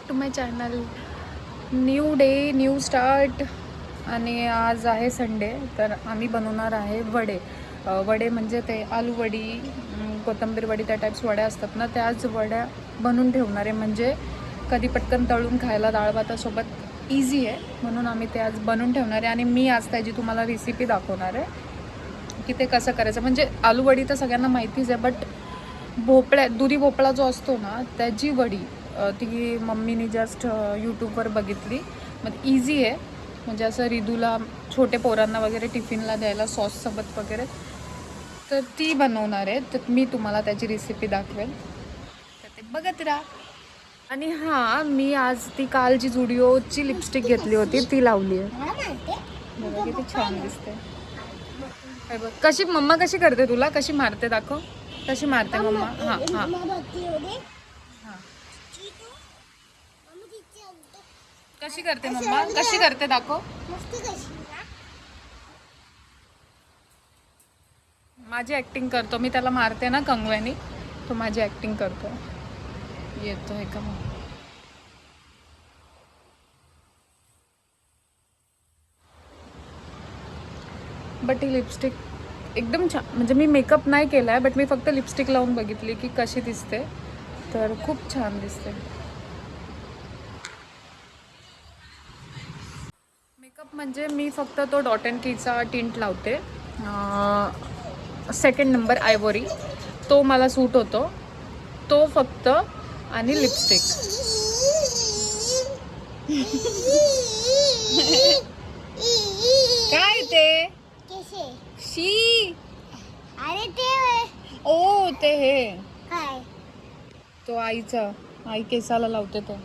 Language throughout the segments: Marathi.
To my channel. New day, new start. आणि आज आहे संडे, तर आम्ही बनवणार आहे वडे. वडे म्हणजे ते आलू वडी, कोथिंबीर वडी, त्या टाईप्स वड्या असतात ना, त्याच वड्या बनवून ठेवणार आहे. म्हणजे कधी पटकन तळून खायला डाळ भातासोबत इझी आहे, म्हणून आम्ही ते आज बनवून ठेवणार आहे. आणि मी आज त्याची तुम्हाला रेसिपी दाखवणार आहे की ते कसं करायचं. म्हणजे आलू वडी तर सगळ्यांना माहितीच आहे, बट दुधी भोपळा जो असतो ना, त्याची वडी ती मम्मीने जस्ट यूट्यूबवर बघितली. मग इझी आहे, म्हणजे असं रिदूला, छोटे पोरांना वगैरे टिफिनला द्यायला सॉससोबत वगैरे, तर ती बनवणार आहे. तर मी तुम्हाला त्याची रेसिपी दाखवेल, तर ते बघत राहा. आणि हां, मी आज ती काल जी जुडिओची लिपस्टिक घेतली होती ती लावली आहे. बघा किती छान दिसते. बघ कशी मम्मा कशी करते, तुला कशी मारते दाखव. कशी मारते मम्मा. हां हां हां, कशी करते मम्मा, कशी करते दाखव. माझी ॲक्टिंग करतो मी, त्याला मारते ना कंगव्यानी, तो माझी ॲक्टिंग करतो. येतो आहे का मग. बट ही लिपस्टिक एकदम छान, म्हणजे मी मेकअप नाही केला आहे, बट मी फक्त लिपस्टिक लावून बघितली की कशी दिसते, तर खूप छान दिसते. मेकअप म्हणजे मी फक्त तो डॉट अँड कीचा टिंट लावते, सेकंड नंबर आयवोरी, तो मला सूट होतो, तो फक्त. आणि लिपस्टिक. काय ते शी. अरे ते ओ ते हे, काय तो आईचा, आई केसाला लावते तो.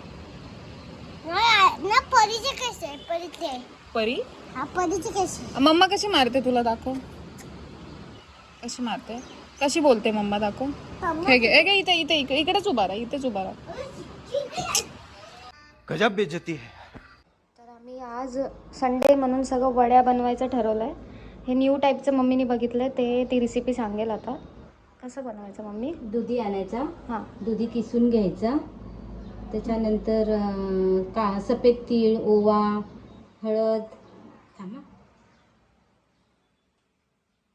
ना परीचे कसे परीचे परी. हा परीचे कसे मम्मा कशी मारते तुला दाखव, कशी मारते, कशी बोलते मम्मा दाखव. हे घे, हे घे, इथे इथे इकडेच उभा राहा, इथेच उभा राहा. गजब बेइज्जती है. तर आम्ही आज संडे म्हणून सगळं वड्या बनवायचं ठरवलं आहे. हे न्यू टाईपचं मम्मीने बघितलं आहे, ती रेसिपी सांगेल आता. कसं बनवायचं मम्मी. दुधी आणायचा, हां, दुधी किसून घ्यायचा, त्याच्यानंतर सफेद तीळ, ओवा, हळद,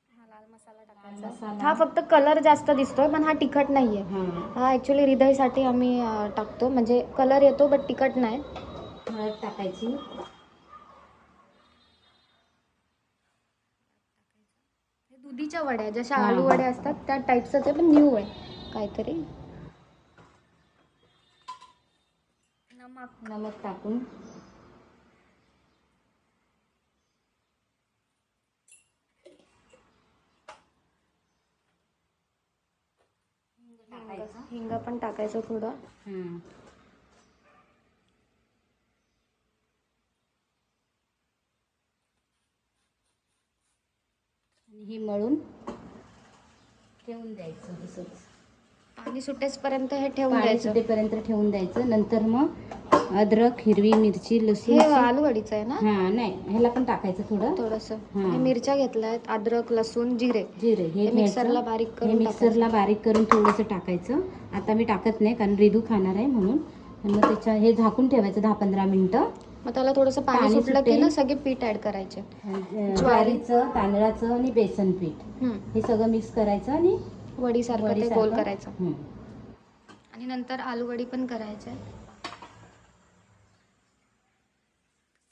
लाल मसाला. हा फक्त कलर जास्त दिसतोय, पण हा तिखट नाही आहे. हा ॲक्च्युली हृदयसाठी आम्ही टाकतो, म्हणजे कलर येतो बट तिखट नाही. हळद टाकायची, हे दुधीच्या वड्या जशा आलू वड्या असतात त्या टाईपचंच आहे, पण न्यू आहे काहीतरी. नमक टाकून हिंग पण टाकायचं थोडं. आणि हे मळून ठेवून द्यायचं. असंच पाणी सुटेपर्यंत हे ठेवून पाणी द्यायचं. सुटेपर्यंत ठेवून द्यायचं. नंतर मग अद्रक, हिरवी मिरची, लसूण. हे आलू वडीचं आहे ना. हा नाही, ह्याला पण टाकायचं थोडंसं. हे मिरच्या घेतल्या आहेत, अद्रक, लसूण, जिरे हे मिक्सरला बारीक करून मिक्सरला बारीक करून थोडंसं टाकायचं. आता मी टाकत नाही, कारण रिदू खाणार आहे म्हणून. आणि मग हे झाकून ठेवायचं 10-15 मिनिटं. मग त्याला थोडंसं पाणी सुटलं की ना सगळे पीठ ऍड करायचे. ज्वारीचं, तांदळाचं आणि बेसन पीठ, हे सगळं मिक्स करायचं आणि वडीसारखं ते गोल करायचं. आणि नंतर आलू वडी पण करायचे.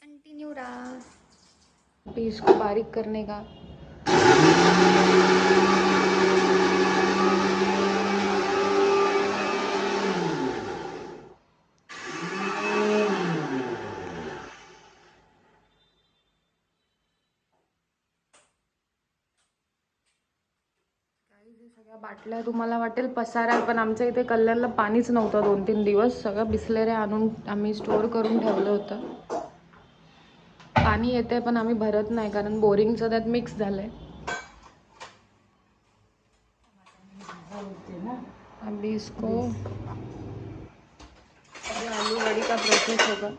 कंटिन्यू रहा. पीस को बारीक करने का. सगळ्या बाटल्या तुम्हाला वाटेल पसारा, पण आमच्या इथे कल्याणला पाणीच नव्हतं 2-3 दिवस. सगळं बिसलेऱ्या आणून आम्ही स्टोअर करून ठेवलं होतं. पाणी येते पण आम्ही भरत नाही, कारण बोरिंगचं त्यात मिक्स झालंय. अभी इसको आलू वडी का प्रोसेस होगा.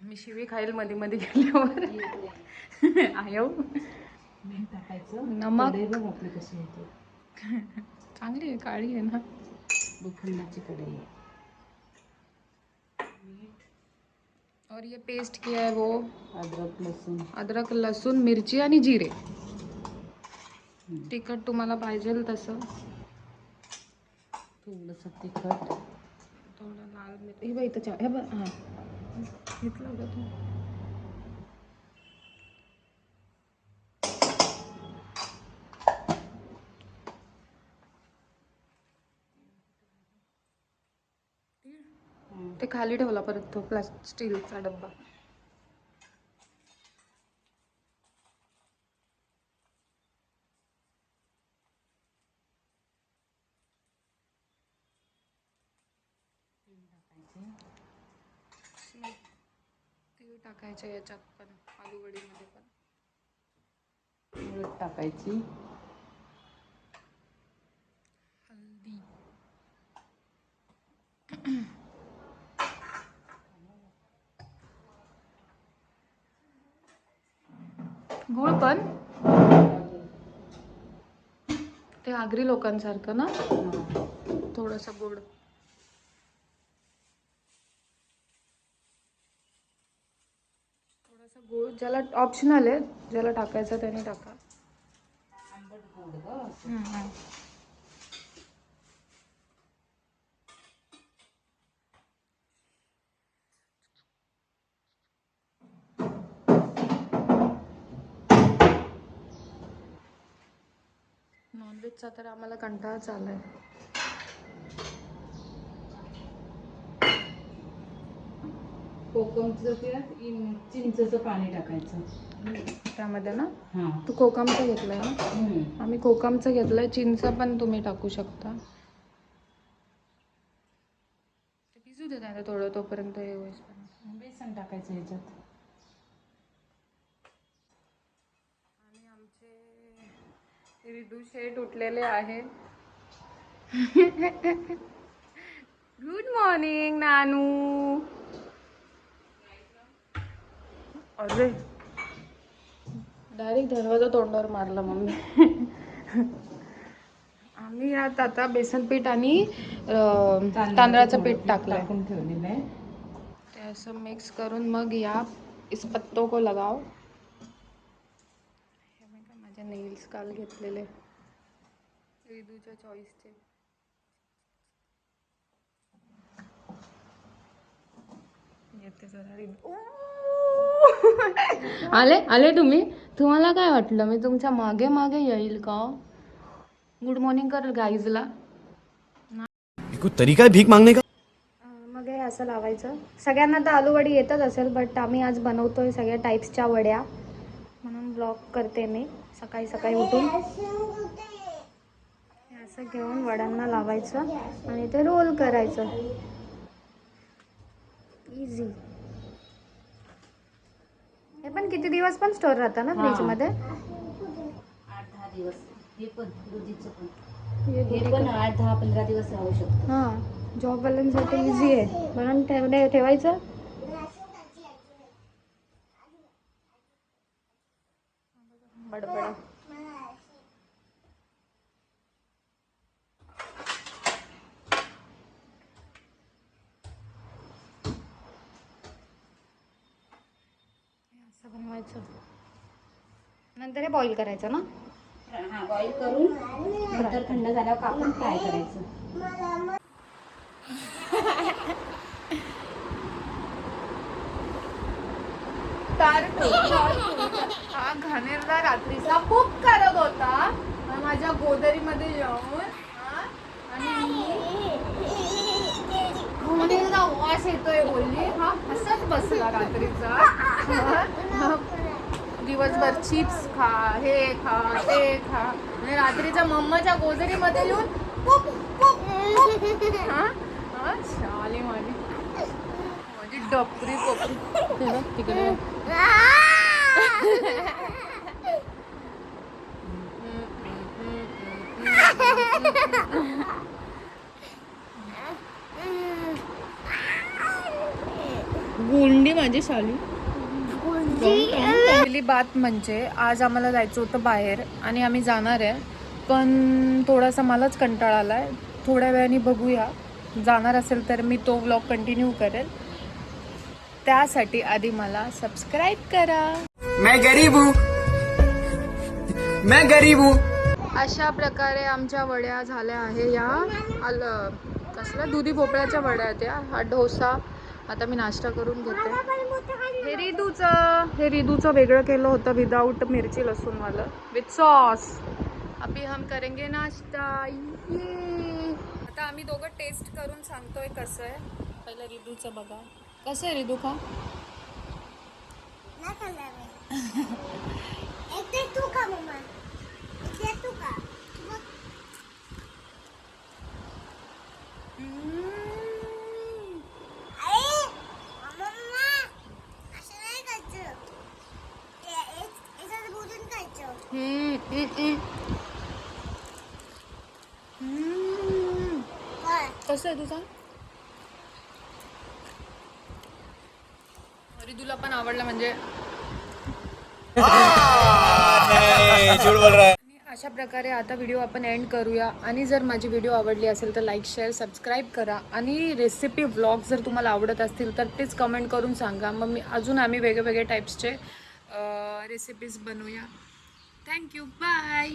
मी शिवी खाईल मध्ये मध्ये गेल्यावर. आयो टाकायचं. नमक आपली कशी येते चांगली आहे, काळी आहे ना. लोखंडाची कढई आहे. और ये पेस्ट किया है वो अद्रक लसूण अद्रक लसूण मिरची आणि जिरे. तिखट तुम्हाला पाहिजे तसं. थोडंसं तिखट. थोडं लाल मिरची. हे बघ इथं हे बघ हां घेतलं होतं तू. ते खाली ठेवला परत तो स्टीलचा डब्बा. तीळ टाकायचे याच्यात पण आलूवडीमध्ये पण. हळद टाकायची. हल्दी. गुळ पण ते आगरी लोकांसारखं ना थोडंसं गुळ. थोडासा गुळ ज्याला ऑप्शनल आहे, ज्याला टाकायचं त्याने टाका. नॉनव्हेजचा तर आम्हाला कंटाळाच आलाय. कोकमचं ते चिंचेचं पाणी टाकायचं त्यामध्ये ना. हां. तू कोकमचं घेतलंय ना. आम्ही कोकमचं घेतलंय. चिंच पण तुम्ही टाकू शकता. ते भिजू दे आता थोडं तोपर्यंत हे होईपर्यंत. बेसन टाकायचं ह्याच्यात. आणि आमचे रिदू शेट उठलेले आहे. गुड मॉर्निंग नानू. अरे डायरेक्ट दरवाजा तोंडावर मारला मम्मी. आम्ही यात आता बेसन पीठ आणि तांदळाचं पीठ टाकलंय. टाकून ठेवलेलं आहे. ते असं मिक्स करून मग या इस पत्तों को लगाओ. हे मी का माझे नेल्स काल घेतलेले रिदूच्या चॉईसचे. येते जरा रिदू. आले तुम्हाला काय वाटलं मी तुमच्या मागे मागे येईल का? गुड मॉर्निंग कर गाईजला. कोई तरीका है भीख मांगने का? मग हे असं लावायचं. सगळ्यांना तर आलूवडी येतच असेल, बट आम्ही आज बनवतोय सगळ्या टाईप्सच्या वड्या म्हणून ब्लॉग करते मी. सकाळी सकाळी उठून हे असं घेऊन वड्यांना लावायचं आणि ते रोल करायचं. इझी. हे पण किती दिवस पण स्टोर राहतं ना फ्रीजमध्ये? 8-10 दिवस. हे पण दुधीचं पण हे पण 8-10-15 दिवस राहू शकतो. हां, जॉबवाल्यांसाठी इझी आहे म्हणून ठेवायचं. बडबड. असं बनवायचं. नंतर हे बॉईल करायचं ना. हां, बॉईल करून नंतर थंड झाल्यावर कापून फ्राय करायचं. हा घाणेरडा रात्रीचा खूप करत होता माझ्या गोदरीमध्ये येऊन. आणि वास येतोय बोलली. हा हसत बसला रात्रीचा. दिवसभर चिप्स खा, हे खा, ते खा, आणि रात्रीच्या मम्माच्या गोदरीमध्ये येऊन पुप पुप पुप. हा शाली माझी डपरी पोपरी तिकडे. गुंडी माझी शाली. पहिली बात म्हणजे आज आम्हाला जायचं होतं बाहेर आणि आम्ही जाणार आहे, पण थोडासा मलाच कंटाळा आलाय. थोड्या वेळाने बघूया. जाणार असेल तर मी तो व्लॉग कंटिन्यू करेल. त्यासाठी आधी मला सबस्क्राईब करा. मैं गरीब हूँ, मैं गरीब हूँ. अशा प्रकारे आमच्या वड्या झाल्या आहे. या कसल्या दुधी भोपळ्याच्या वड्या आहेत या. हा डोसा. आता मी नाश्ता करून घेते. हे रिदूचं वेगळं केलं होतं विदाऊट मिरची लसूणवालं विथ सॉस. अभी हम करेंगे नाश्ता. ये आता आम्ही दोघं टेस्ट करून सांगतोय कसं आहे. पहिलं रिदूचं बघा कसं आहे. रिदू खा. ना खाल्ला मी. एक ते तू का मम्मा. एक ते तू का. अरे मम्मा असं नाही खायचं. याच्यात बुडून खायचं. काय? कसं आहे तुझा. रिदूला पण आवडला म्हणजे. झूठ बोल रहा है. अशा प्रकारे आता व्हिडिओ आपण एंड करूया. आणि जर माझी व्हिडिओ आवडली असेल तर लाईक शेअर सबस्क्राईब करा. आणि रेसिपी व्लॉग जर तुम्हाला आवडत असतील तर तेच कमेंट करून सांगा. मग मी अजून आम्ही वेगवेगळे टाईप्सचे रेसिपीज बनवूया. थँक्यू. बाय.